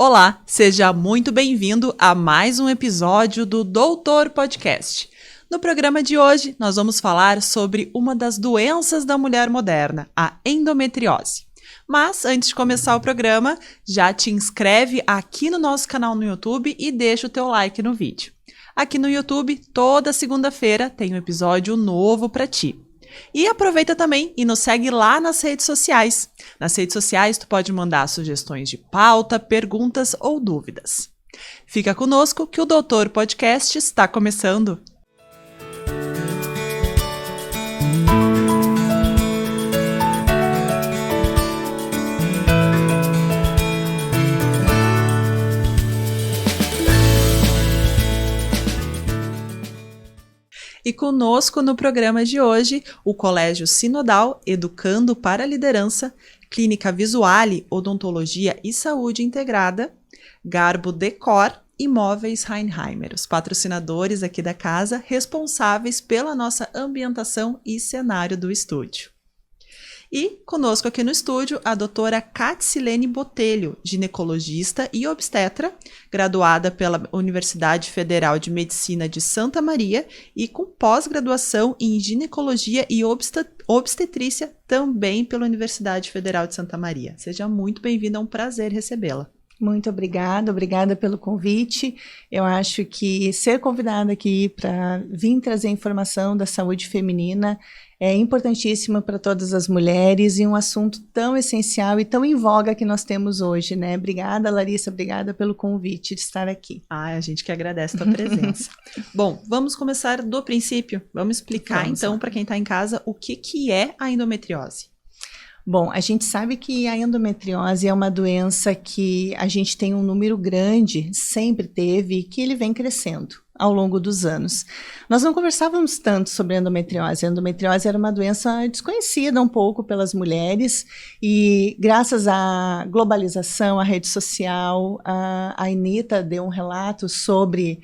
Olá, seja muito bem-vindo a mais um episódio do Doutor Podcast. No programa de hoje, nós vamos falar sobre uma das doenças da mulher moderna, a endometriose. Mas, antes de começar o programa, já te inscreve aqui no nosso canal no YouTube e deixa o teu like no vídeo. Aqui no YouTube, toda segunda-feira, tem um episódio novo para ti. E aproveita também e nos segue lá nas redes sociais. Nas redes sociais tu pode mandar sugestões de pauta, perguntas ou dúvidas. Fica conosco que o Doutor Podcast está começando. E conosco no programa de hoje, o Colégio Sinodal Educando para a Liderança, Clínica Visuale, Odontologia e Saúde Integrada, Garbo Decor e Móveis Reinheimer, os patrocinadores aqui da casa, responsáveis pela nossa ambientação e cenário do estúdio. E conosco aqui no estúdio a doutora Catilene Botelho, ginecologista e obstetra, graduada pela Universidade Federal de Medicina de Santa Maria e com pós-graduação em ginecologia e obstetrícia também pela Universidade Federal de Santa Maria. Seja muito bem-vinda, é um prazer recebê-la. Muito obrigada pelo convite. Eu acho que ser convidada aqui para vir trazer informação da saúde feminina é importantíssimo para todas as mulheres e um assunto tão essencial e tão em voga que nós temos hoje, né? Obrigada, Larissa, obrigada pelo convite de estar aqui. A gente que agradece a tua presença. Bom, vamos começar do princípio. Vamos explicar então para quem está em casa o que é a endometriose. Bom, a gente sabe que a endometriose é uma doença que a gente tem um número grande, sempre teve, e que ele vem crescendo ao longo dos anos. Nós não conversávamos tanto sobre endometriose. A endometriose era uma doença desconhecida um pouco pelas mulheres e graças à globalização, à rede social, a Anitta deu um relato sobre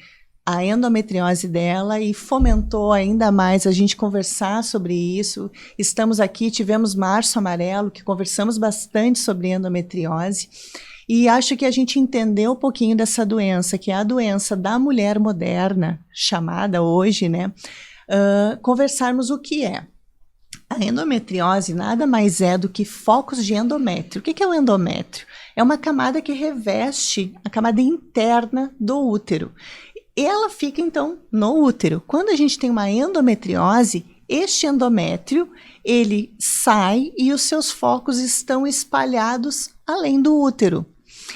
a endometriose dela e fomentou ainda mais a gente conversar sobre isso. Estamos aqui, tivemos Março Amarelo, que conversamos bastante sobre endometriose, e acho que a gente entendeu um pouquinho dessa doença, que é a doença da mulher moderna, chamada hoje, né? Conversarmos o que é. A endometriose nada mais é do que focos de endométrio. O que é o endométrio? É uma camada que reveste a camada interna do útero. Ela fica, então, no útero. Quando a gente tem uma endometriose, este endométrio, ele sai e os seus focos estão espalhados além do útero.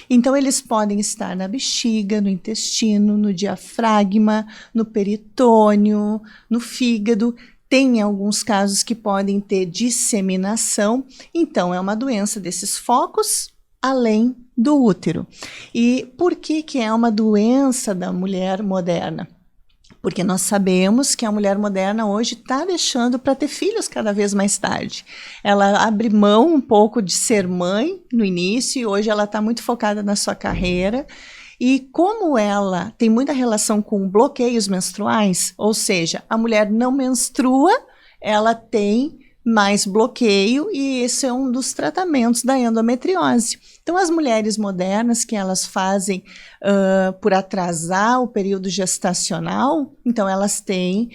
Então, eles podem estar na bexiga, no intestino, no diafragma, no peritônio, no fígado. Tem alguns casos que podem ter disseminação. Então, é uma doença desses focos além do útero. E por que é uma doença da mulher moderna? Porque nós sabemos que a mulher moderna hoje está deixando para ter filhos cada vez mais tarde. Ela abre mão um pouco de ser mãe no início e hoje ela está muito focada na sua carreira. E como ela tem muita relação com bloqueios menstruais, ou seja, a mulher não menstrua, ela tem mais bloqueio e esse é um dos tratamentos da endometriose. Então, as mulheres modernas que elas fazem por atrasar o período gestacional, então elas têm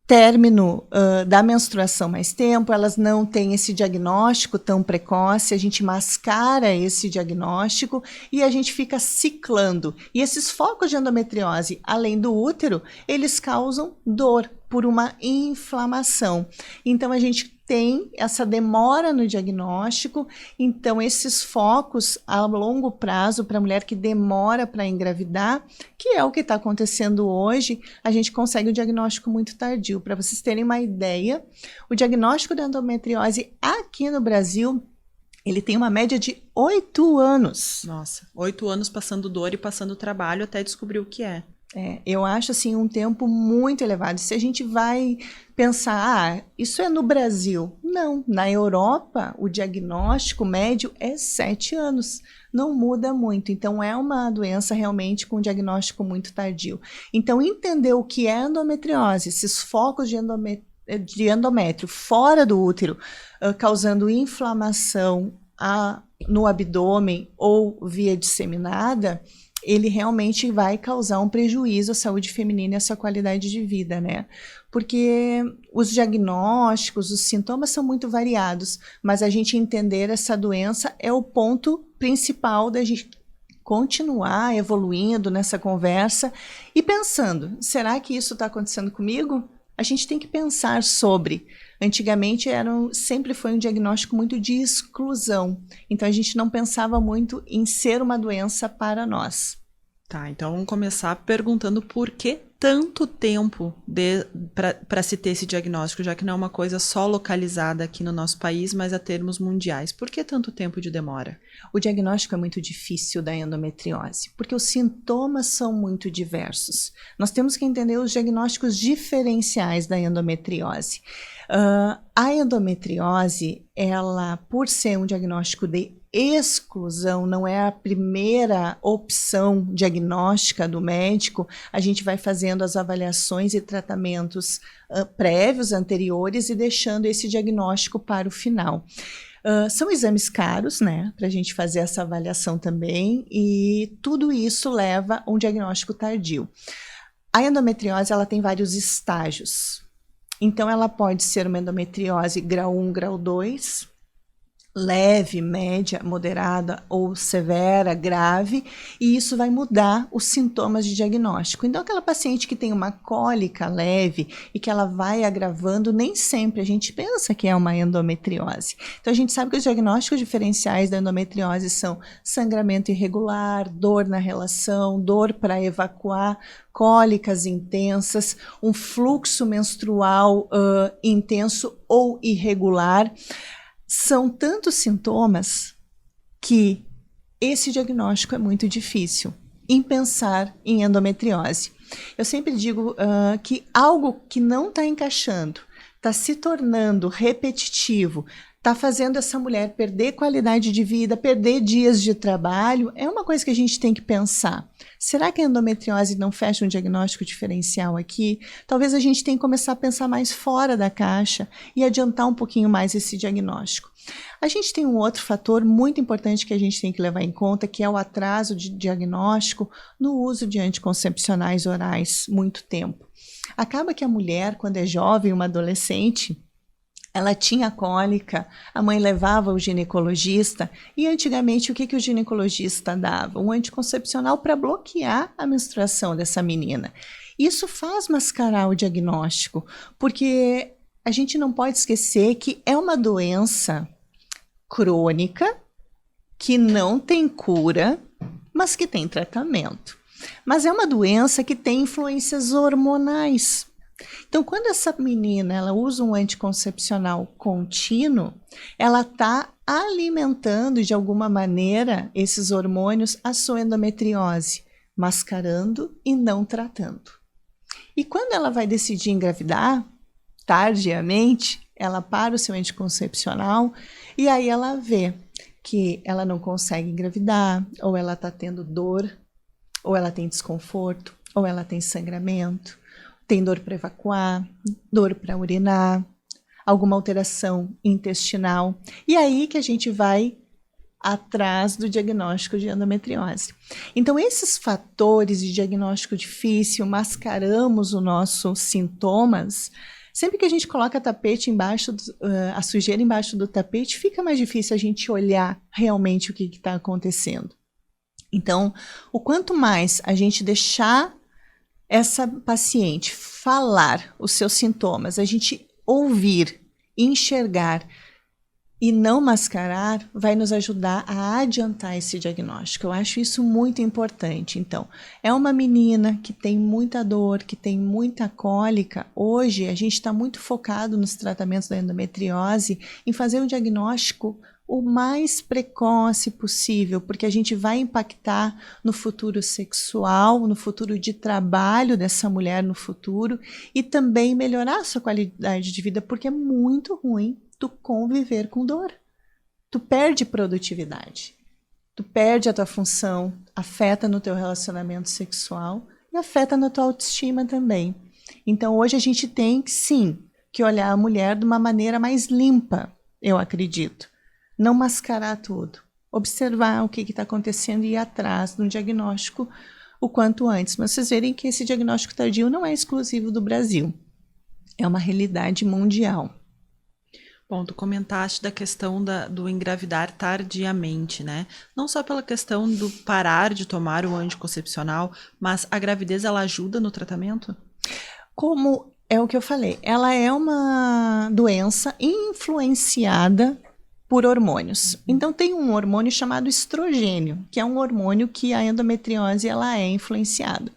término da menstruação mais tempo, elas não têm esse diagnóstico tão precoce, a gente mascara esse diagnóstico e a gente fica ciclando. E esses focos de endometriose, além do útero, eles causam dor por uma inflamação. Então, a gente tem essa demora no diagnóstico, então esses focos a longo prazo para a mulher que demora para engravidar, que é o que está acontecendo hoje, a gente consegue o diagnóstico muito tardio. Para vocês terem uma ideia, o diagnóstico da endometriose aqui no Brasil, ele tem uma média de 8 anos. Nossa, 8 anos passando dor e passando trabalho até descobrir o que é. Eu acho assim um tempo muito elevado. Se a gente vai pensar, isso é no Brasil. Não, na Europa o diagnóstico médio é 7 anos. Não muda muito. Então é uma doença realmente com diagnóstico muito tardio. Então entender o que é endometriose, esses focos de endométrio fora do útero, causando inflamação no abdômen ou via disseminada, ele realmente vai causar um prejuízo à saúde feminina e à sua qualidade de vida, né? Porque os diagnósticos, os sintomas são muito variados, mas a gente entender essa doença é o ponto principal da gente continuar evoluindo nessa conversa e pensando, será que isso está acontecendo comigo? A gente tem que pensar sobre. Antigamente sempre foi um diagnóstico muito de exclusão. Então a gente não pensava muito em ser uma doença para nós. Tá, então vamos começar perguntando por que tanto tempo para se ter esse diagnóstico, já que não é uma coisa só localizada aqui no nosso país, mas a termos mundiais. Por que tanto tempo de demora? O diagnóstico é muito difícil da endometriose, porque os sintomas são muito diversos. Nós temos que entender os diagnósticos diferenciais da endometriose. A endometriose, ela, por ser um diagnóstico de exclusão, não é a primeira opção diagnóstica do médico, a gente vai fazendo as avaliações e tratamentos prévios, anteriores, e deixando esse diagnóstico para o final. São exames caros, né, para a gente fazer essa avaliação também, e tudo isso leva a um diagnóstico tardio. A endometriose, ela tem vários estágios. Então, ela pode ser uma endometriose grau 1, grau 2, leve, média, moderada ou severa, grave, e isso vai mudar os sintomas de diagnóstico. Então, aquela paciente que tem uma cólica leve e que ela vai agravando, nem sempre a gente pensa que é uma endometriose. Então, a gente sabe que os diagnósticos diferenciais da endometriose são sangramento irregular, dor na relação, dor para evacuar, cólicas intensas, um fluxo menstrual intenso ou irregular. São tantos sintomas que esse diagnóstico é muito difícil em pensar em endometriose. Eu sempre digo que algo que não está encaixando, está se tornando repetitivo, está fazendo essa mulher perder qualidade de vida, perder dias de trabalho, é uma coisa que a gente tem que pensar. Será que a endometriose não fecha um diagnóstico diferencial aqui? Talvez a gente tenha que começar a pensar mais fora da caixa e adiantar um pouquinho mais esse diagnóstico. A gente tem um outro fator muito importante que a gente tem que levar em conta, que é o atraso de diagnóstico no uso de anticoncepcionais orais muito tempo. Acaba que a mulher, quando é jovem, uma adolescente, ela tinha cólica, a mãe levava o ginecologista e antigamente o que o ginecologista dava? Um anticoncepcional para bloquear a menstruação dessa menina. Isso faz mascarar o diagnóstico, porque a gente não pode esquecer que é uma doença crônica que não tem cura, mas que tem tratamento. Mas é uma doença que tem influências hormonais. Então, quando essa menina ela usa um anticoncepcional contínuo, ela está alimentando de alguma maneira esses hormônios a sua endometriose, mascarando e não tratando. E quando ela vai decidir engravidar, tardiamente, ela para o seu anticoncepcional e aí ela vê que ela não consegue engravidar, ou ela está tendo dor, ou ela tem desconforto, ou ela tem sangramento, tem dor para evacuar, dor para urinar, alguma alteração intestinal. E aí que a gente vai atrás do diagnóstico de endometriose. Então, esses fatores de diagnóstico difícil, mascaramos os nossos sintomas. Sempre que a gente coloca tapete embaixo, a sujeira embaixo do tapete, fica mais difícil a gente olhar realmente o que está acontecendo. Então, o quanto mais a gente deixar essa paciente falar os seus sintomas, a gente ouvir, enxergar e não mascarar, vai nos ajudar a adiantar esse diagnóstico. Eu acho isso muito importante. Então, é uma menina que tem muita dor, que tem muita cólica. Hoje, a gente está muito focado nos tratamentos da endometriose em fazer um diagnóstico o mais precoce possível, porque a gente vai impactar no futuro sexual, no futuro de trabalho dessa mulher no futuro e também melhorar a sua qualidade de vida, porque é muito ruim tu conviver com dor. Tu perde produtividade, tu perde a tua função, afeta no teu relacionamento sexual e afeta na tua autoestima também. Então hoje a gente tem, sim, que olhar a mulher de uma maneira mais limpa, eu acredito. Não mascarar tudo, observar o que está acontecendo e ir atrás de um diagnóstico o quanto antes. Mas vocês verem que esse diagnóstico tardio não é exclusivo do Brasil, é uma realidade mundial. Bom, tu comentaste da questão do engravidar tardiamente, né? Não só pela questão do parar de tomar o anticoncepcional, mas a gravidez, ela ajuda no tratamento? Como é o que eu falei, ela é uma doença influenciada por hormônios. Então tem um hormônio chamado estrogênio, que é um hormônio que a endometriose ela é influenciada.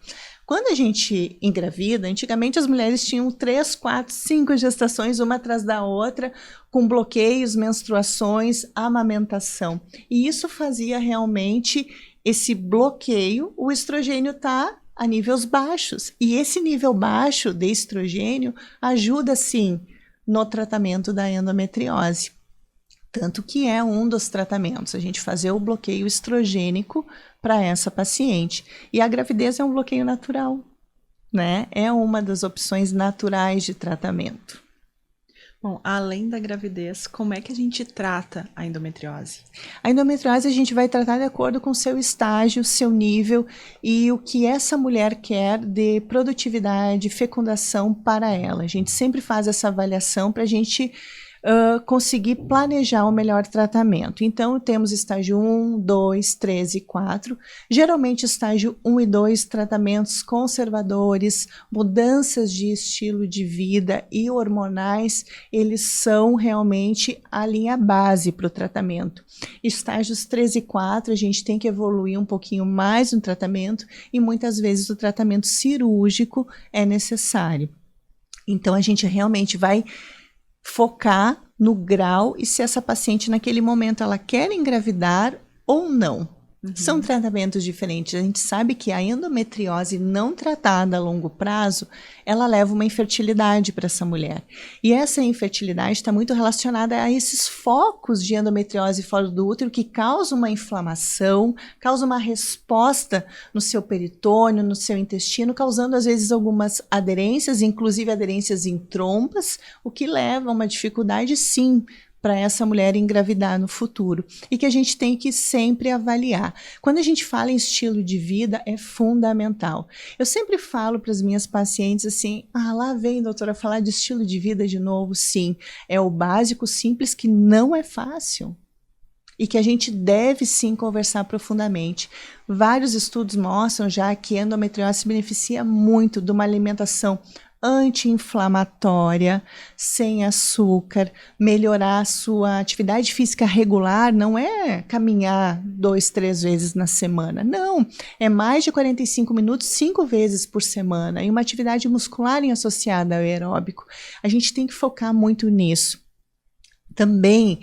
Quando a gente engravida, antigamente as mulheres tinham 3, 4, 5 gestações, uma atrás da outra, com bloqueios, menstruações, amamentação. E isso fazia realmente esse bloqueio, o estrogênio está a níveis baixos. E esse nível baixo de estrogênio ajuda, sim, no tratamento da endometriose. Tanto que é um dos tratamentos, a gente fazer o bloqueio estrogênico para essa paciente. E a gravidez é um bloqueio natural, né? É uma das opções naturais de tratamento. Bom, além da gravidez, como é que a gente trata a endometriose? A endometriose a gente vai tratar de acordo com o seu estágio, seu nível e o que essa mulher quer de produtividade, fecundação para ela. A gente sempre faz essa avaliação para a gente conseguir planejar o melhor tratamento. Então, temos estágio 1, 2, 3 e 4. Geralmente, estágio 1 e 2, tratamentos conservadores, mudanças de estilo de vida e hormonais, eles são realmente a linha base para o tratamento. Estágios 3 e 4, a gente tem que evoluir um pouquinho mais no tratamento e muitas vezes o tratamento cirúrgico é necessário. Então, a gente realmente vai focar no grau e se essa paciente naquele momento ela quer engravidar ou não. São tratamentos diferentes. A gente sabe que a endometriose não tratada a longo prazo, ela leva uma infertilidade para essa mulher. E essa infertilidade está muito relacionada a esses focos de endometriose fora do útero que causam uma inflamação, causam uma resposta no seu peritônio, no seu intestino, causando às vezes algumas aderências, inclusive aderências em trompas, o que leva a uma dificuldade, sim, para essa mulher engravidar no futuro e que a gente tem que sempre avaliar. Quando a gente fala em estilo de vida, é fundamental. Eu sempre falo para as minhas pacientes assim, lá vem, doutora, falar de estilo de vida de novo. Sim, é o básico simples que não é fácil e que a gente deve sim conversar profundamente. Vários estudos mostram já que a endometriose se beneficia muito de uma alimentação anti-inflamatória, sem açúcar, melhorar a sua atividade física regular, não é caminhar 2, 3 vezes na semana, não, é mais de 45 minutos, 5 vezes por semana, e uma atividade muscular associada ao aeróbico. A gente tem que focar muito nisso. Também,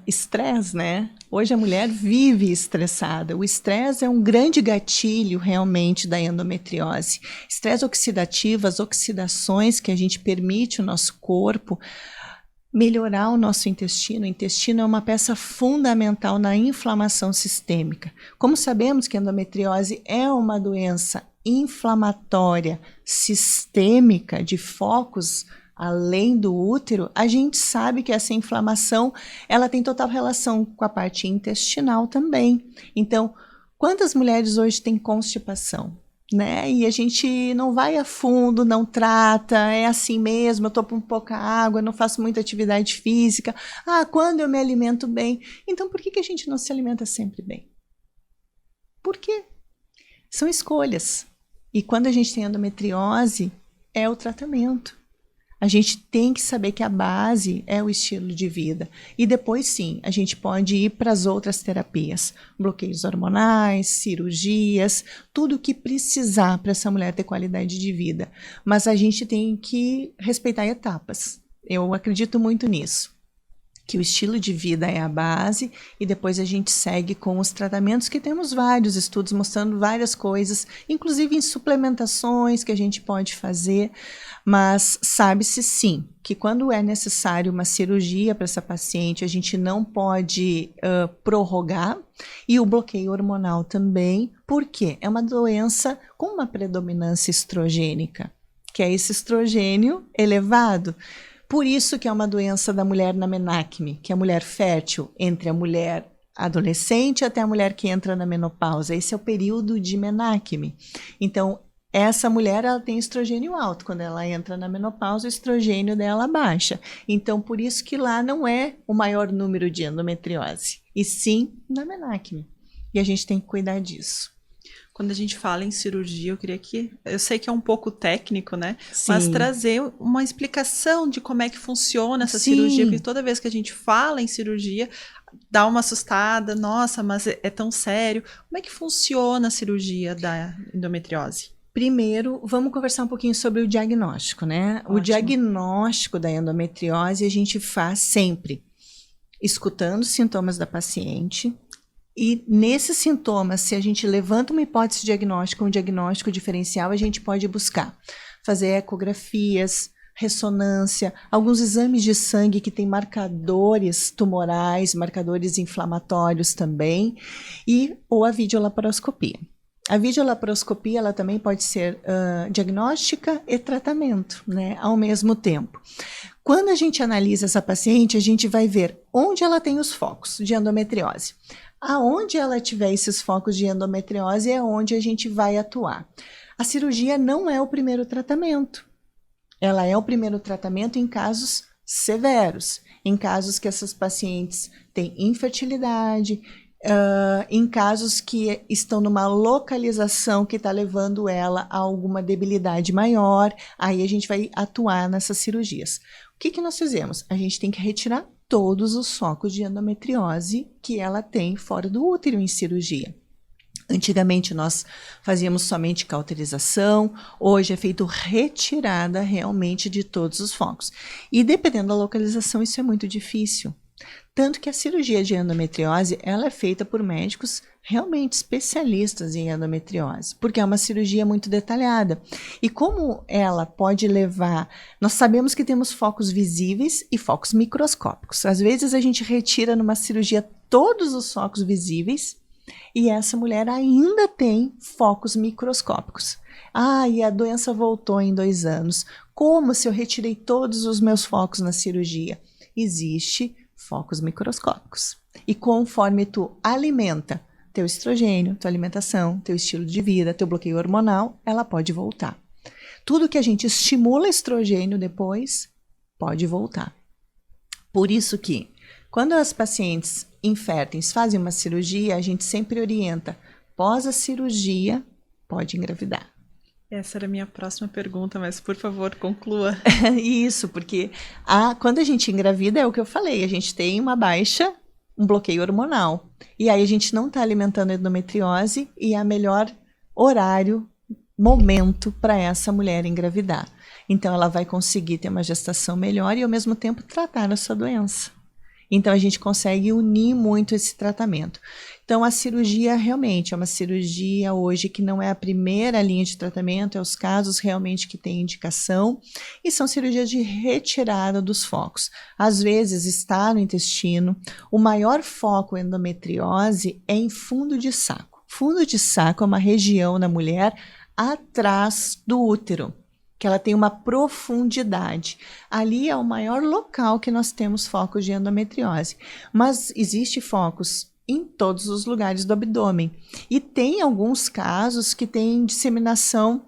estresse, né? Hoje a mulher vive estressada. O estresse é um grande gatilho realmente da endometriose. Estresse oxidativo, as oxidações que a gente permite o nosso corpo melhorar o nosso intestino. O intestino é uma peça fundamental na inflamação sistêmica. Como sabemos que a endometriose é uma doença inflamatória sistêmica de focos além do útero, a gente sabe que essa inflamação ela tem total relação com a parte intestinal também. Então, quantas mulheres hoje têm constipação? Né? E a gente não vai a fundo, não trata, é assim mesmo, eu estou com pouca água, não faço muita atividade física. Quando eu me alimento bem? Então, por que a gente não se alimenta sempre bem? Por quê? São escolhas. E quando a gente tem endometriose, é o tratamento. A gente tem que saber que a base é o estilo de vida. E depois, sim, a gente pode ir para as outras terapias. Bloqueios hormonais, cirurgias, tudo o que precisar para essa mulher ter qualidade de vida. Mas a gente tem que respeitar etapas. Eu acredito muito nisso. Que o estilo de vida é a base e depois a gente segue com os tratamentos, que temos vários estudos mostrando várias coisas, inclusive em suplementações que a gente pode fazer, mas sabe-se sim que quando é necessário uma cirurgia para essa paciente, a gente não pode prorrogar, e o bloqueio hormonal também, porque é uma doença com uma predominância estrogênica, que é esse estrogênio elevado. Por isso que é uma doença da mulher na menacme, que é a mulher fértil, entre a mulher adolescente até a mulher que entra na menopausa. Esse é o período de menacme. Então, essa mulher, ela tem estrogênio alto. Quando ela entra na menopausa, o estrogênio dela baixa. Então, por isso que lá não é o maior número de endometriose, e sim na menacme. E a gente tem que cuidar disso. Quando a gente fala em cirurgia, eu sei que é um pouco técnico, né? Sim. Mas trazer uma explicação de como é que funciona essa Sim. cirurgia, porque toda vez que a gente fala em cirurgia, dá uma assustada, nossa, mas é tão sério. Como é que funciona a cirurgia da endometriose? Primeiro, vamos conversar um pouquinho sobre o diagnóstico, né? Ótimo. O diagnóstico da endometriose a gente faz sempre escutando os sintomas da paciente. E nesses sintomas, se a gente levanta uma hipótese diagnóstica, um diagnóstico diferencial, a gente pode buscar fazer ecografias, ressonância, alguns exames de sangue que têm marcadores tumorais, marcadores inflamatórios também, ou a videolaparoscopia. A videolaparoscopia, ela também pode ser diagnóstica e tratamento, né, ao mesmo tempo. Quando a gente analisa essa paciente, a gente vai ver onde ela tem os focos de endometriose. Aonde ela tiver esses focos de endometriose é onde a gente vai atuar. A cirurgia não é o primeiro tratamento. Ela é o primeiro tratamento em casos severos, em casos que essas pacientes têm infertilidade, em casos que estão numa localização que está levando ela a alguma debilidade maior, aí a gente vai atuar nessas cirurgias. O que nós fizemos? A gente tem que retirar todos os focos de endometriose que ela tem fora do útero em cirurgia. Antigamente nós fazíamos somente cauterização, hoje é feito retirada realmente de todos os focos. E dependendo da localização, isso é muito difícil. Tanto que a cirurgia de endometriose, ela é feita por médicos realmente especialistas em endometriose, porque é uma cirurgia muito detalhada. E como ela pode levar... Nós sabemos que temos focos visíveis e focos microscópicos. Às vezes a gente retira numa cirurgia todos os focos visíveis e essa mulher ainda tem focos microscópicos. E a doença voltou em 2 anos. Como se eu retirei todos os meus focos na cirurgia? Existe focos microscópicos. E conforme tu alimenta teu estrogênio, tua alimentação, teu estilo de vida, teu bloqueio hormonal, ela pode voltar. Tudo que a gente estimula estrogênio depois, pode voltar. Por isso que, quando as pacientes inférteis fazem uma cirurgia, a gente sempre orienta, pós a cirurgia, pode engravidar. Essa era a minha próxima pergunta, mas por favor, conclua. Isso, porque quando a gente engravida, é o que eu falei, a gente tem um bloqueio hormonal. E aí a gente não está alimentando a endometriose e é o melhor horário, momento para essa mulher engravidar. Então ela vai conseguir ter uma gestação melhor e ao mesmo tempo tratar a sua doença. Então a gente consegue unir muito esse tratamento. Então a cirurgia realmente é uma cirurgia hoje que não é a primeira linha de tratamento, é os casos realmente que têm indicação e são cirurgias de retirada dos focos. Às vezes está no intestino, o maior foco endometriose é em fundo de saco. Fundo de saco é uma região na mulher atrás do útero, que ela tem uma profundidade. Ali é o maior local que nós temos focos de endometriose. Mas existe focos em todos os lugares do abdômen. E tem alguns casos que tem disseminação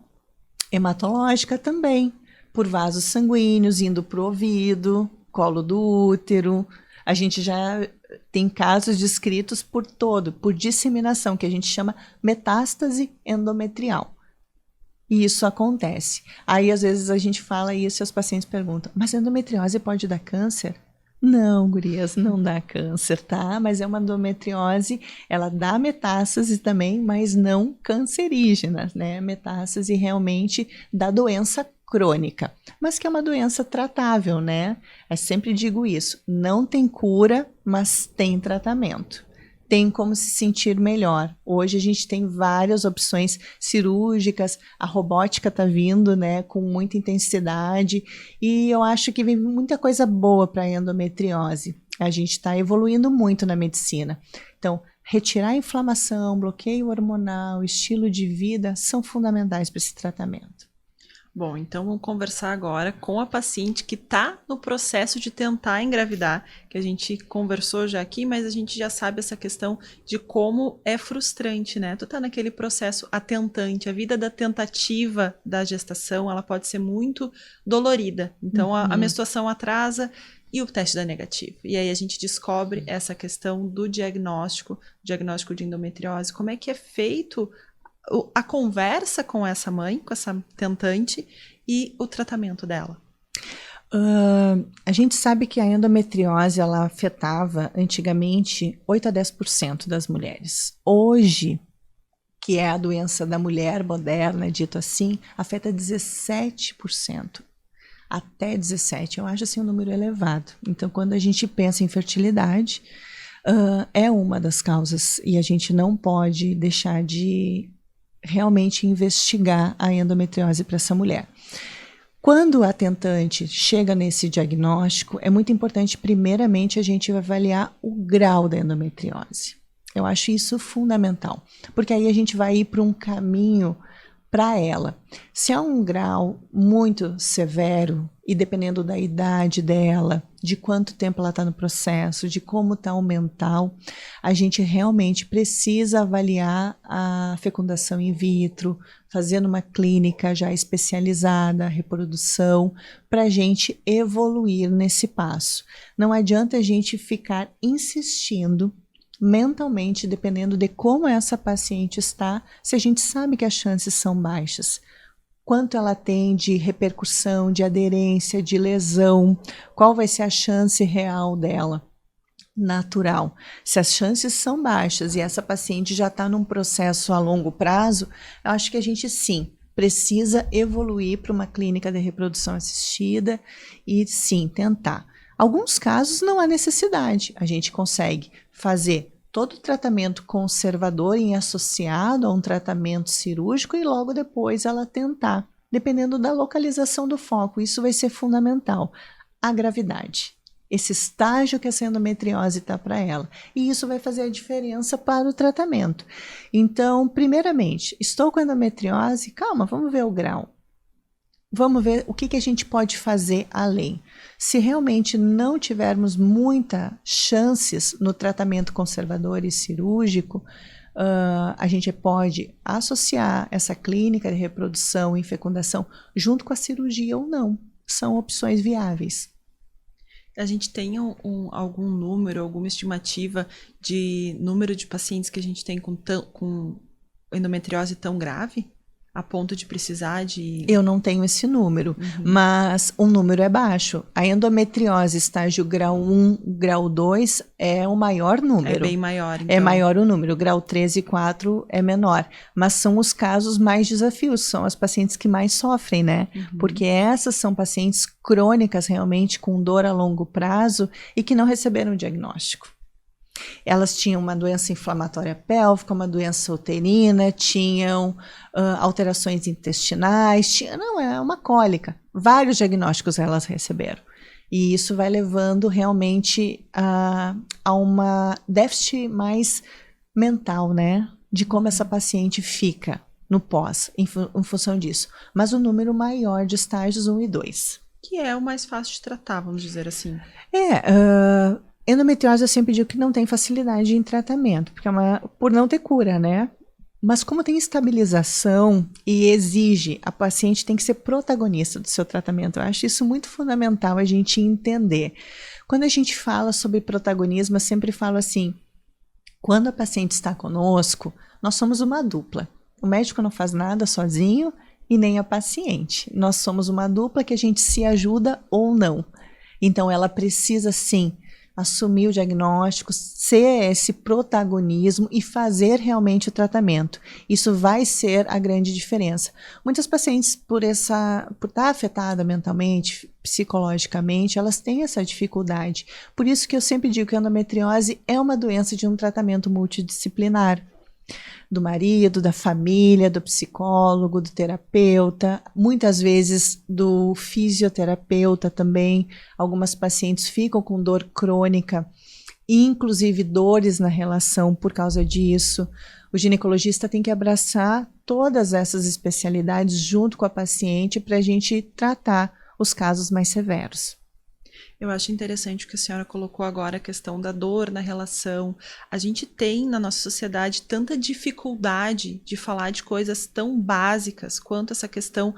hematológica também, por vasos sanguíneos, indo para o ouvido, colo do útero. A gente já tem casos descritos por disseminação, que a gente chama metástase endometrial. E isso acontece. Aí, às vezes, a gente fala isso e os pacientes perguntam, mas a endometriose pode dar câncer? Não, gurias, não dá câncer, tá? Mas é uma endometriose, ela dá metástase também, mas não cancerígena, né? Metástase realmente da doença crônica, mas que é uma doença tratável, né? Eu sempre digo isso, não tem cura, mas tem tratamento. Tem como se sentir melhor. Hoje a gente tem várias opções cirúrgicas, a robótica está vindo, né, com muita intensidade e eu acho que vem muita coisa boa para a endometriose. A gente está evoluindo muito na medicina. Então, retirar a inflamação, bloqueio hormonal, estilo de vida são fundamentais para esse tratamento. Bom, então vamos conversar agora com a paciente que está no processo de tentar engravidar, que a gente conversou já aqui, mas a gente já sabe essa questão de como é frustrante, né? Tu tá naquele processo atentante, a vida da tentativa da gestação, ela pode ser muito dolorida. Então a menstruação atrasa e o teste dá negativo. E aí a gente descobre essa questão do diagnóstico de endometriose, como é que é feito a conversa com essa mãe, com essa tentante e o tratamento dela. A gente sabe que a endometriose ela afetava antigamente 8 a 10% das mulheres. Hoje, que é a doença da mulher moderna, dito assim, afeta 17%. Até 17%. Eu acho assim um número elevado. Então, quando a gente pensa em fertilidade, é uma das causas e a gente não pode deixar de realmente investigar a endometriose para essa mulher. Quando a tentante chega nesse diagnóstico, é muito importante, primeiramente, a gente avaliar o grau da endometriose. Eu acho isso fundamental, porque aí a gente vai ir para um caminho para ela. Se há um grau muito severo, e dependendo da idade dela, de quanto tempo ela está no processo, de como está o mental, a gente realmente precisa avaliar a fecundação in vitro, fazendo uma clínica já especializada, reprodução, para a gente evoluir nesse passo. Não adianta a gente ficar insistindo mentalmente, dependendo de como essa paciente está, se a gente sabe que as chances são baixas. Quanto ela tem de repercussão, de aderência, de lesão, qual vai ser a chance real dela, natural. Se as chances são baixas e essa paciente já está num processo a longo prazo, eu acho que a gente sim precisa evoluir para uma clínica de reprodução assistida e sim tentar. Alguns casos não há necessidade, a gente consegue fazer todo o tratamento conservador em associado a um tratamento cirúrgico e logo depois ela tentar, dependendo da localização do foco, isso vai ser fundamental, a gravidade. Esse estágio que essa endometriose está para ela. E isso vai fazer a diferença para o tratamento. Então, primeiramente, estou com endometriose, calma, vamos ver o grau. Vamos ver o que a gente pode fazer além. Se realmente não tivermos muitas chances no tratamento conservador e cirúrgico, a gente pode associar essa clínica de reprodução e fecundação junto com a cirurgia ou não. São opções viáveis. A gente tem algum número, alguma estimativa de número de pacientes que a gente tem com endometriose tão grave? A ponto de precisar de... Eu não tenho esse número, mas o número é baixo. A endometriose estágio grau 1, grau 2 é o maior número. É bem maior, então. É maior o número. Grau 3 e 4 é menor. Mas são os casos mais desafios, são as pacientes que mais sofrem, né? Porque essas são pacientes crônicas realmente com dor a longo prazo e que não receberam diagnóstico. Elas tinham uma doença inflamatória pélvica, uma doença uterina, tinham alterações intestinais, é uma cólica. Vários diagnósticos elas receberam. E isso vai levando realmente a uma déficit mais mental, né? De como essa paciente fica no pós, em função disso. Mas o número maior de estágios 1 e 2. Que é o mais fácil de tratar, vamos dizer assim. Endometriose eu sempre digo que não tem facilidade em tratamento, porque por não ter cura, né? Mas como tem estabilização e exige, a paciente tem que ser protagonista do seu tratamento. Eu acho isso muito fundamental a gente entender. Quando a gente fala sobre protagonismo, eu sempre falo assim, quando a paciente está conosco, nós somos uma dupla. O médico não faz nada sozinho e nem a paciente. Nós somos uma dupla que a gente se ajuda ou não. Então ela precisa sim assumir o diagnóstico, ser esse protagonismo e fazer realmente o tratamento. Isso vai ser a grande diferença. Muitas pacientes, por estar afetada mentalmente, psicologicamente, elas têm essa dificuldade. Por isso que eu sempre digo que a endometriose é uma doença de um tratamento multidisciplinar. Do marido, da família, do psicólogo, do terapeuta, muitas vezes do fisioterapeuta também. Algumas pacientes ficam com dor crônica, inclusive dores na relação por causa disso. O ginecologista tem que abraçar todas essas especialidades junto com a paciente para a gente tratar os casos mais severos. Eu acho interessante o que a senhora colocou agora, a questão da dor na relação. A gente tem na nossa sociedade tanta dificuldade de falar de coisas tão básicas quanto essa questão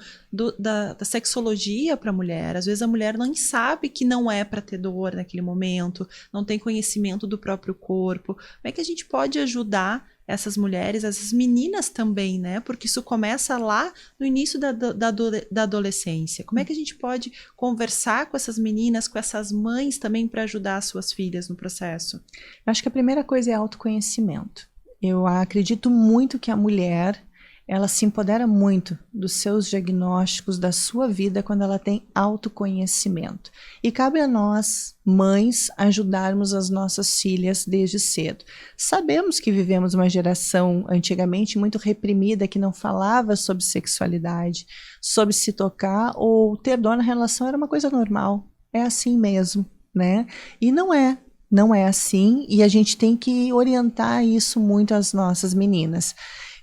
da sexologia para a mulher. Às vezes a mulher não sabe que não é para ter dor naquele momento, não tem conhecimento do próprio corpo. Como é que a gente pode ajudar essas mulheres, essas meninas também, né? Porque isso começa lá no início da adolescência. Como é que a gente pode conversar com essas meninas, com essas mães também para ajudar as suas filhas no processo? Eu acho que a primeira coisa é autoconhecimento. Eu acredito muito que a mulher, ela se empodera muito dos seus diagnósticos, da sua vida, quando ela tem autoconhecimento. E cabe a nós, mães, ajudarmos as nossas filhas desde cedo. Sabemos que vivemos uma geração antigamente muito reprimida, que não falava sobre sexualidade, sobre se tocar ou ter dor na relação era uma coisa normal. É assim mesmo, né? E não é. Não é assim, e a gente tem que orientar isso muito às nossas meninas.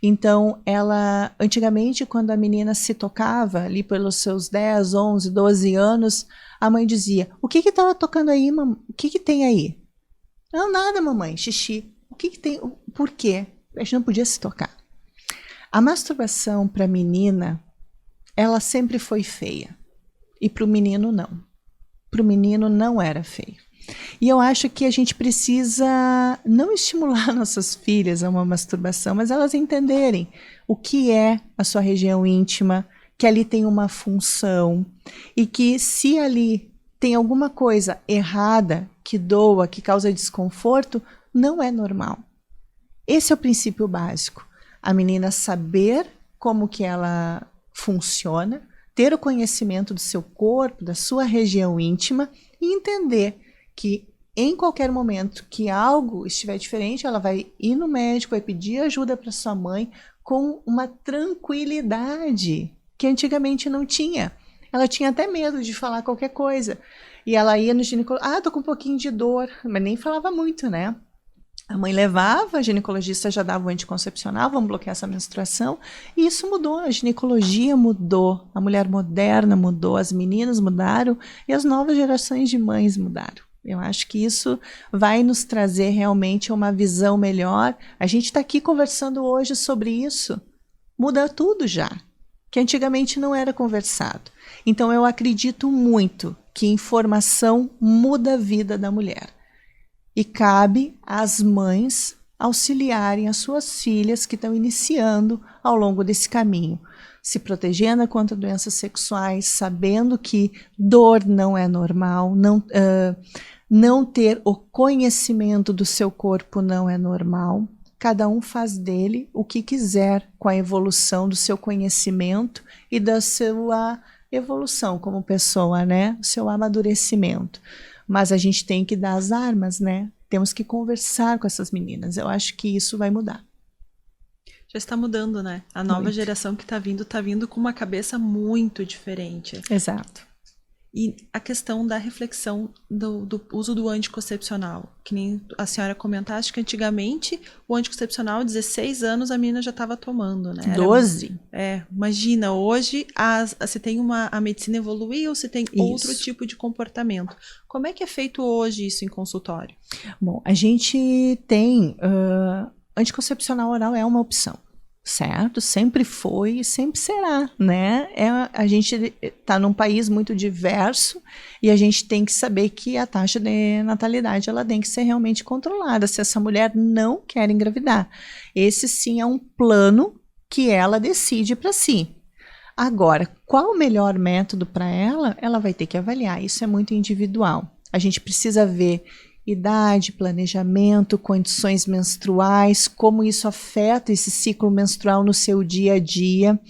Então, antigamente, quando a menina se tocava, ali pelos seus 10, 11, 12 anos, a mãe dizia, o que estava tocando aí, mamãe? O que tem aí? Não, nada, mamãe, xixi. O que tem? Por quê? A gente não podia se tocar. A masturbação para a menina, ela sempre foi feia. E para o menino, não. Para o menino, não era feio. E eu acho que a gente precisa não estimular nossas filhas a uma masturbação, mas elas entenderem o que é a sua região íntima, que ali tem uma função e que se ali tem alguma coisa errada, que doa, que causa desconforto, não é normal. Esse é o princípio básico. A menina saber como que ela funciona, ter o conhecimento do seu corpo, da sua região íntima e entender que em qualquer momento que algo estiver diferente, ela vai ir no médico, vai pedir ajuda para sua mãe com uma tranquilidade que antigamente não tinha. Ela tinha até medo de falar qualquer coisa. E ela ia no ginecologista, tô com um pouquinho de dor, mas nem falava muito, né? A mãe levava, a ginecologista já dava o anticoncepcional, vamos bloquear essa menstruação. E isso mudou, a ginecologia mudou, a mulher moderna mudou, as meninas mudaram e as novas gerações de mães mudaram. Eu acho que isso vai nos trazer realmente uma visão melhor. A gente está aqui conversando hoje sobre isso. Muda tudo já, que antigamente não era conversado. Então eu acredito muito que informação muda a vida da mulher. E cabe às mães auxiliarem as suas filhas que estão iniciando ao longo desse caminho, se protegendo contra doenças sexuais, sabendo que dor não é normal, não ter o conhecimento do seu corpo não é normal. Cada um faz dele o que quiser com a evolução do seu conhecimento e da sua evolução como pessoa, né? O seu amadurecimento. Mas a gente tem que dar as armas, né? Temos que conversar com essas meninas. Eu acho que isso vai mudar. Já está mudando, né? A nova geração que está vindo com uma cabeça muito diferente. Exato. E a questão da reflexão do uso do anticoncepcional, que nem a senhora comentaste que antigamente o anticoncepcional, 16 anos, a menina já estava tomando, né? 12. Imagina, hoje se tem a medicina evoluiu, se tem outro tipo de comportamento. Como é que é feito hoje isso em consultório? Bom, a gente tem anticoncepcional oral é uma opção. Certo? Sempre foi e sempre será, né? A gente está num país muito diverso e a gente tem que saber que a taxa de natalidade ela tem que ser realmente controlada se essa mulher não quer engravidar. Esse sim é um plano que ela decide para si. Agora, qual o melhor método para ela? Ela vai ter que avaliar. Isso é muito individual. A gente precisa ver idade, planejamento, condições menstruais, como isso afeta esse ciclo menstrual no seu dia a dia,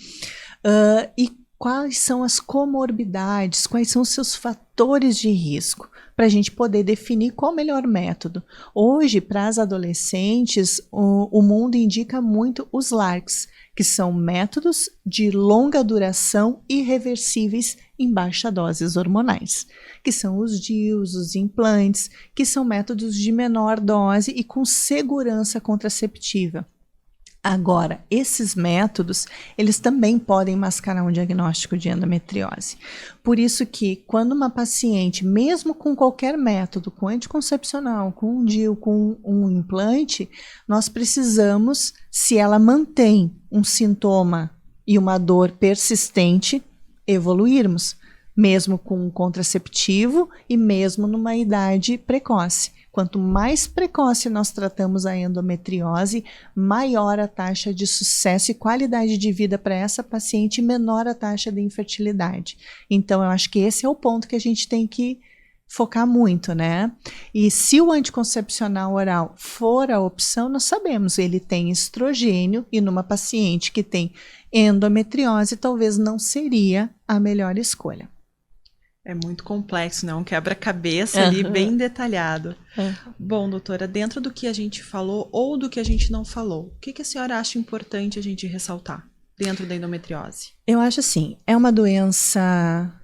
e quais são as comorbidades, quais são os seus fatores de risco, para a gente poder definir qual o melhor método. Hoje, para as adolescentes, o mundo indica muito os LARCs, que são métodos de longa duração irreversíveis em baixa doses hormonais, que são os DIUs, os implantes, que são métodos de menor dose e com segurança contraceptiva. Agora, esses métodos, eles também podem mascarar um diagnóstico de endometriose. Por isso que, quando uma paciente, mesmo com qualquer método, com anticoncepcional, com um DIU, com um implante, nós precisamos, se ela mantém um sintoma e uma dor persistente, evoluirmos, mesmo com um contraceptivo e mesmo numa idade precoce. Quanto mais precoce nós tratamos a endometriose, maior a taxa de sucesso e qualidade de vida para essa paciente e menor a taxa de infertilidade. Então, eu acho que esse é o ponto que a gente tem que focar muito, né? E se o anticoncepcional oral for a opção, nós sabemos, ele tem estrogênio e numa paciente que tem endometriose, talvez não seria a melhor escolha. É muito complexo, né? Um quebra-cabeça ali bem detalhado. Bom, doutora, dentro do que a gente falou ou do que a gente não falou, o que a senhora acha importante a gente ressaltar dentro da endometriose? Eu acho assim, é uma doença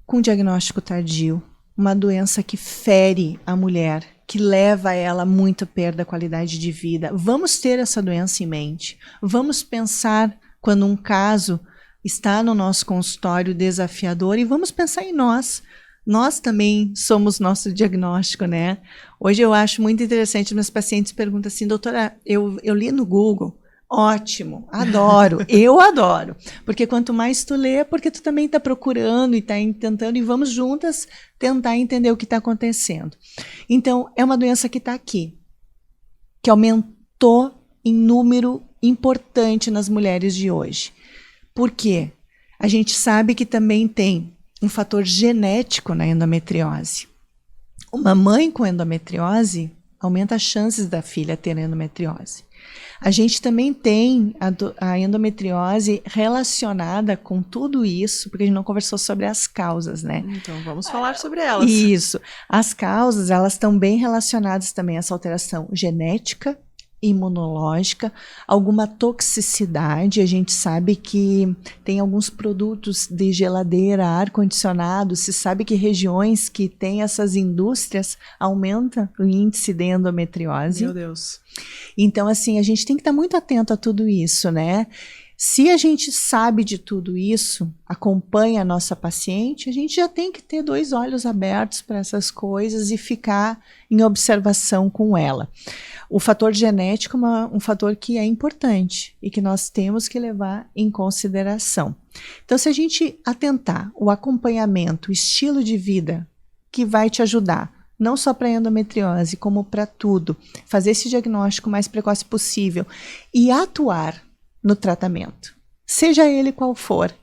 com diagnóstico tardio, uma doença que fere a mulher, que leva ela a muita perda da qualidade de vida. Vamos ter essa doença em mente. Vamos pensar quando um caso está no nosso consultório desafiador e vamos pensar em nós. Nós também somos nosso diagnóstico, né? Hoje eu acho muito interessante, meus pacientes perguntam assim, doutora, eu li no Google. Ótimo, adoro, eu adoro. Porque quanto mais tu lê, porque tu também está procurando e está tentando, e vamos juntas tentar entender o que está acontecendo. Então, é uma doença que está aqui, que aumentou em número importante nas mulheres de hoje. Por quê? A gente sabe que também tem um fator genético na endometriose. Uma mãe com endometriose aumenta as chances da filha ter endometriose. A gente também tem a endometriose relacionada com tudo isso, porque a gente não conversou sobre as causas, né? Então, vamos falar sobre elas. Isso. As causas, elas estão bem relacionadas também a essa alteração genética, imunológica, alguma toxicidade. A gente sabe que tem alguns produtos de geladeira, ar-condicionado, se sabe que regiões que têm essas indústrias aumenta o índice de endometriose. Meu Deus. Então, assim, a gente tem que estar muito atento a tudo isso, né? Se a gente sabe de tudo isso, acompanha a nossa paciente, a gente já tem que ter 2 olhos abertos para essas coisas e ficar em observação com ela. O fator genético é um fator que é importante e que nós temos que levar em consideração. Então, se a gente atentar o acompanhamento, o estilo de vida que vai te ajudar, não só para endometriose, como para tudo, fazer esse diagnóstico o mais precoce possível e atuar no tratamento, seja ele qual for,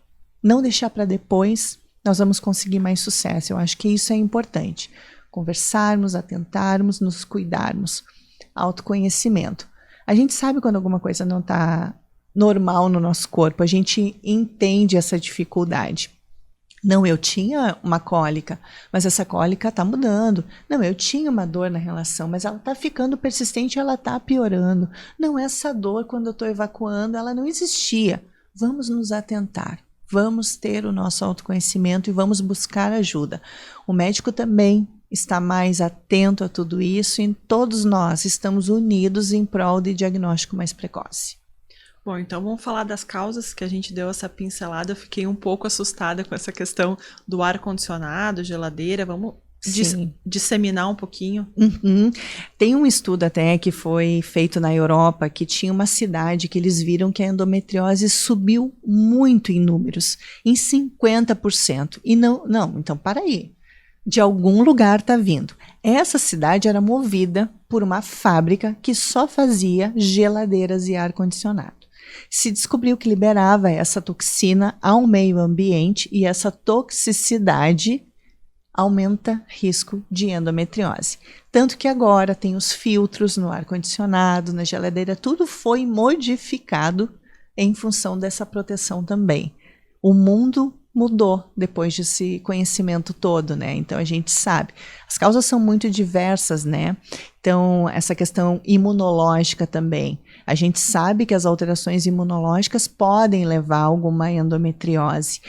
não deixar para depois, nós vamos conseguir mais sucesso. Eu acho que isso é importante. Conversarmos, atentarmos, nos cuidarmos. Autoconhecimento. A gente sabe quando alguma coisa não está normal no nosso corpo, a gente entende essa dificuldade. Não, eu tinha uma cólica, mas essa cólica está mudando. Não, eu tinha uma dor na relação, mas ela está ficando persistente, ela está piorando. Não, essa dor, quando eu estou evacuando, ela não existia. Vamos nos atentar, vamos ter o nosso autoconhecimento e vamos buscar ajuda. O médico também está mais atento a tudo isso e todos nós estamos unidos em prol de diagnóstico mais precoce. Bom, então vamos falar das causas que a gente deu essa pincelada. Eu fiquei um pouco assustada com essa questão do ar-condicionado, geladeira. Vamos disseminar um pouquinho. Tem um estudo até que foi feito na Europa que tinha uma cidade que eles viram que a endometriose subiu muito em números, em 50%. E então para aí. De algum lugar está vindo. Essa cidade era movida por uma fábrica que só fazia geladeiras e ar-condicionado. Se descobriu que liberava essa toxina ao meio ambiente e essa toxicidade aumenta risco de endometriose. Tanto que agora tem os filtros no ar-condicionado, na geladeira, tudo foi modificado em função dessa proteção também. O mundo mudou depois desse conhecimento todo, né? Então a gente sabe. As causas são muito diversas, né? Então essa questão imunológica também. A gente sabe que as alterações imunológicas podem levar a alguma endometriose.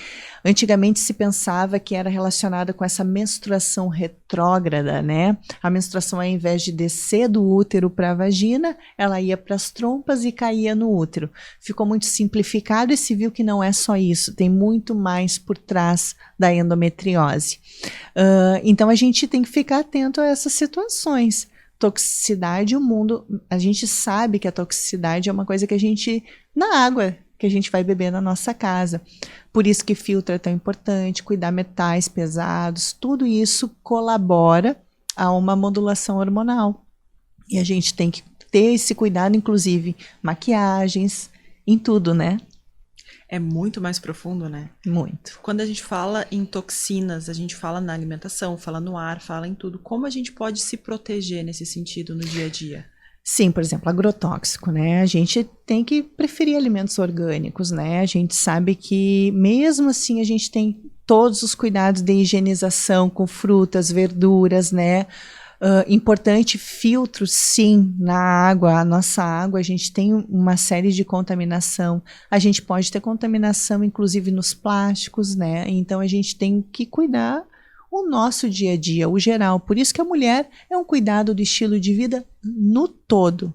Antigamente se pensava que era relacionada com essa menstruação retrógrada, né? A menstruação, ao invés de descer do útero para a vagina, ela ia para as trompas e caía no útero. Ficou muito simplificado e se viu que não é só isso, tem muito mais por trás da endometriose. Então a gente tem que ficar atento a essas situações. Toxicidade, o mundo, a gente sabe que a toxicidade é uma coisa que a gente, na água que a gente vai beber na nossa casa. Por isso que filtro é tão importante, cuidar metais pesados, tudo isso colabora a uma modulação hormonal. E a gente tem que ter esse cuidado, inclusive maquiagens, em tudo, né? É muito mais profundo, né? Muito. Quando a gente fala em toxinas, a gente fala na alimentação, fala no ar, fala em tudo. Como a gente pode se proteger nesse sentido no dia a dia? Sim, por exemplo, agrotóxico, né? A gente tem que preferir alimentos orgânicos, né? A gente sabe que mesmo assim a gente tem todos os cuidados de higienização com frutas, verduras, né? Importante filtro, sim, na água. A nossa água, a gente tem uma série de contaminação. A gente pode ter contaminação, inclusive, nos plásticos, né? Então, a gente tem que cuidar o nosso dia a dia, o geral. Por isso que a mulher é um cuidado do estilo de vida no todo.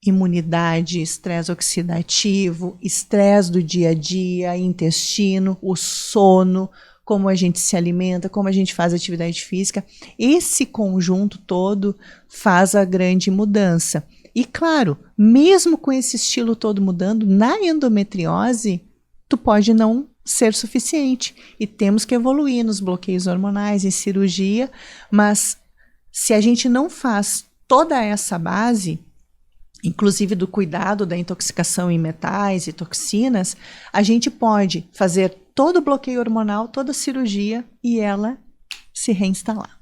Imunidade, estresse oxidativo, estresse do dia a dia, intestino, o sono, como a gente se alimenta, como a gente faz atividade física. Esse conjunto todo faz a grande mudança. E claro, mesmo com esse estilo todo mudando, na endometriose, tu pode não ser suficiente. E temos que evoluir nos bloqueios hormonais, em cirurgia, mas se a gente não faz toda essa base, inclusive do cuidado da intoxicação em metais e toxinas, a gente pode fazer todo o bloqueio hormonal, toda a cirurgia e ela se reinstalar.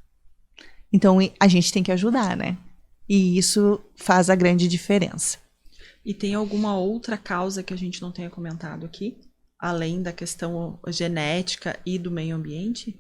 Então, a gente tem que ajudar, né? E isso faz a grande diferença. E tem alguma outra causa que a gente não tenha comentado aqui? Além da questão genética e do meio ambiente?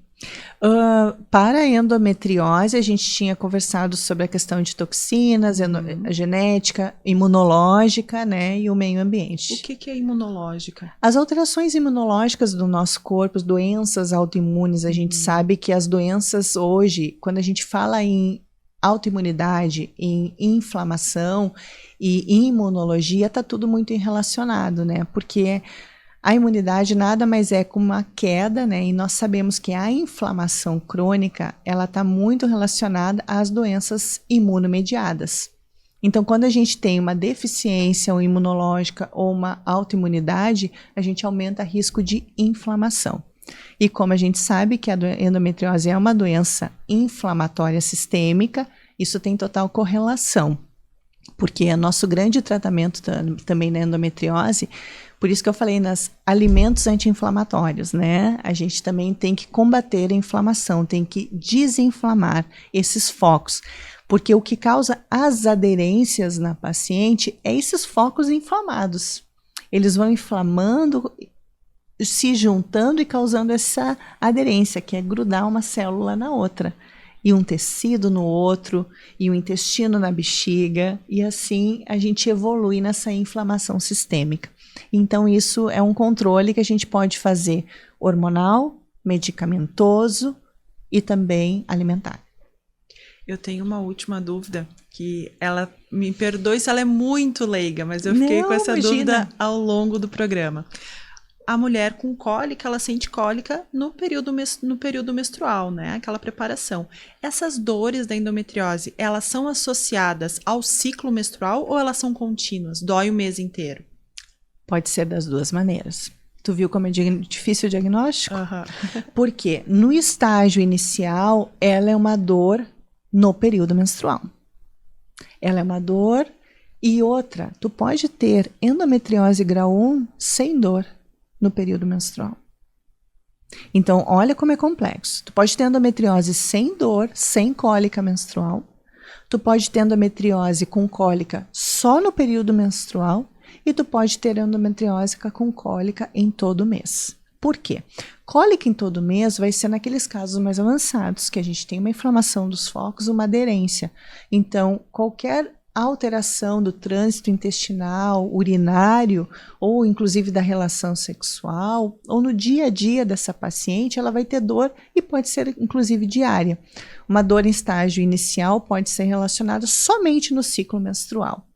Para a endometriose, a gente tinha conversado sobre a questão de toxinas, a genética, imunológica, né, e o meio ambiente. O que é imunológica? As alterações imunológicas do nosso corpo, as doenças autoimunes, a gente sabe que as doenças hoje, quando a gente fala em autoimunidade, em inflamação e imunologia, está tudo muito relacionado, né? Porque a imunidade nada mais é como uma queda, né? E nós sabemos que a inflamação crônica, ela está muito relacionada às doenças imunomediadas. Então, quando a gente tem uma deficiência ou imunológica ou uma autoimunidade, a gente aumenta o risco de inflamação. E como a gente sabe que a endometriose é uma doença inflamatória sistêmica, isso tem total correlação. Porque é nosso grande tratamento também na endometriose. Por isso que eu falei nos alimentos anti-inflamatórios, né? A gente também tem que combater a inflamação, tem que desinflamar esses focos. Porque o que causa as aderências na paciente é esses focos inflamados. Eles vão inflamando, se juntando e causando essa aderência, que é grudar uma célula na outra. E um tecido no outro, e o intestino na bexiga, e assim a gente evolui nessa inflamação sistêmica. Então isso é um controle que a gente pode fazer hormonal, medicamentoso e também alimentar. Eu tenho uma última dúvida, que ela, me perdoe se ela é muito leiga, mas eu fiquei com essa dúvida ao longo do programa. A mulher com cólica, ela sente cólica no período menstrual, né? Aquela preparação. Essas dores da endometriose, elas são associadas ao ciclo menstrual ou elas são contínuas? Dói o mês inteiro? Pode ser das duas maneiras. Tu viu como é difícil o diagnóstico? Uhum. Porque no estágio inicial, ela é uma dor no período menstrual. Ela é uma dor e outra, tu pode ter endometriose grau 1 sem dor no período menstrual. Então, olha como é complexo. Tu pode ter endometriose sem dor, sem cólica menstrual. Tu pode ter endometriose com cólica só no período menstrual. E tu pode ter endometriose com cólica em todo mês. Por quê? Cólica em todo mês vai ser naqueles casos mais avançados, que a gente tem uma inflamação dos focos, uma aderência. Então, qualquer alteração do trânsito intestinal, urinário, ou inclusive da relação sexual, ou no dia a dia dessa paciente, ela vai ter dor e pode ser inclusive diária. Uma dor em estágio inicial pode ser relacionada somente no ciclo menstrual.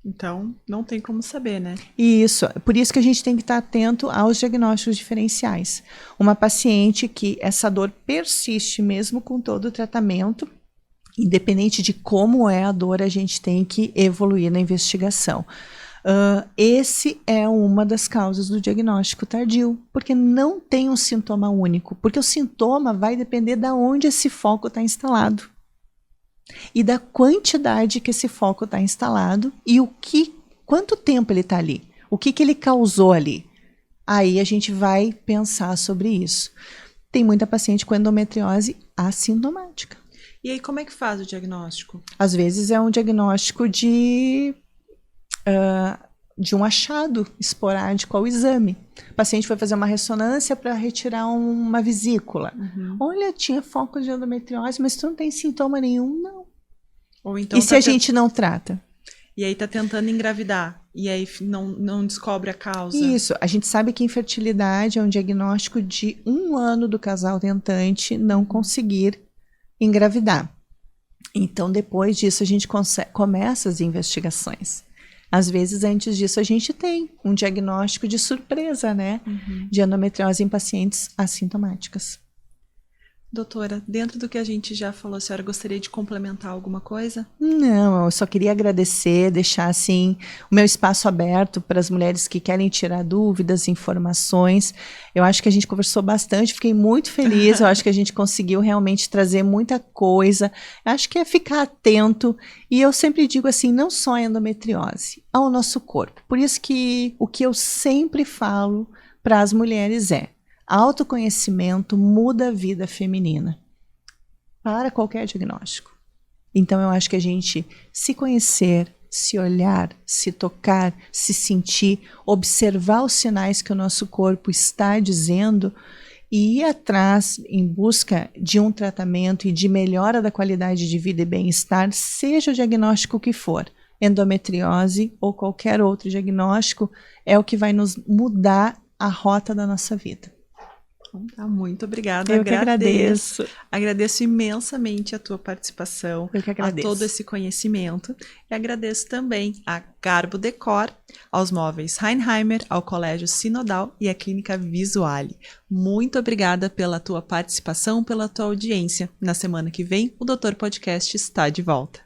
Então, não tem como saber, né? Isso, por isso que a gente tem que estar atento aos diagnósticos diferenciais. Uma paciente que essa dor persiste mesmo com todo o tratamento, independente de como é a dor, a gente tem que evoluir na investigação. Esse é uma das causas do diagnóstico tardio, porque não tem um sintoma único, porque o sintoma vai depender de onde esse foco está instalado e da quantidade que esse foco está instalado e quanto tempo ele está ali, o que ele causou ali. Aí a gente vai pensar sobre isso. Tem muita paciente com endometriose assintomática. E aí, como é que faz o diagnóstico? Às vezes é um diagnóstico de um achado esporádico ao exame. O paciente foi fazer uma ressonância para retirar uma vesícula. Olha, tinha foco de endometriose, mas tu não tem sintoma nenhum, não. Ou então e se a gente não trata? E aí tá tentando engravidar, e aí não descobre a causa. Isso, a gente sabe que infertilidade é um diagnóstico de 1 ano do casal tentante não conseguir engravidar. Então, depois disso, a gente começa as investigações. Às vezes, antes disso, a gente tem um diagnóstico de surpresa, né? De endometriose em pacientes assintomáticas. Doutora, dentro do que a gente já falou, a senhora gostaria de complementar alguma coisa? Não, eu só queria agradecer, deixar assim o meu espaço aberto para as mulheres que querem tirar dúvidas, informações. Eu acho que a gente conversou bastante, fiquei muito feliz, eu acho que a gente conseguiu realmente trazer muita coisa. Eu acho que é ficar atento, e eu sempre digo assim, não só a endometriose, ao nosso corpo. Por isso que o que eu sempre falo para as mulheres é: autoconhecimento muda a vida feminina para qualquer diagnóstico. Então eu acho que a gente se conhecer, se olhar, se tocar, se sentir, observar os sinais que o nosso corpo está dizendo e ir atrás em busca de um tratamento e de melhora da qualidade de vida e bem-estar, seja o diagnóstico que for, endometriose ou qualquer outro diagnóstico, é o que vai nos mudar a rota da nossa vida. Muito obrigada. Eu que agradeço. Agradeço imensamente a tua participação, Eu que agradeço. a todo esse conhecimento. E agradeço também a Garbo Decor, aos móveis Heinheimer, ao Colégio Sinodal e à Clínica Visuale. Muito obrigada pela tua participação, pela tua audiência. Na semana que vem, o Doutor Podcast está de volta.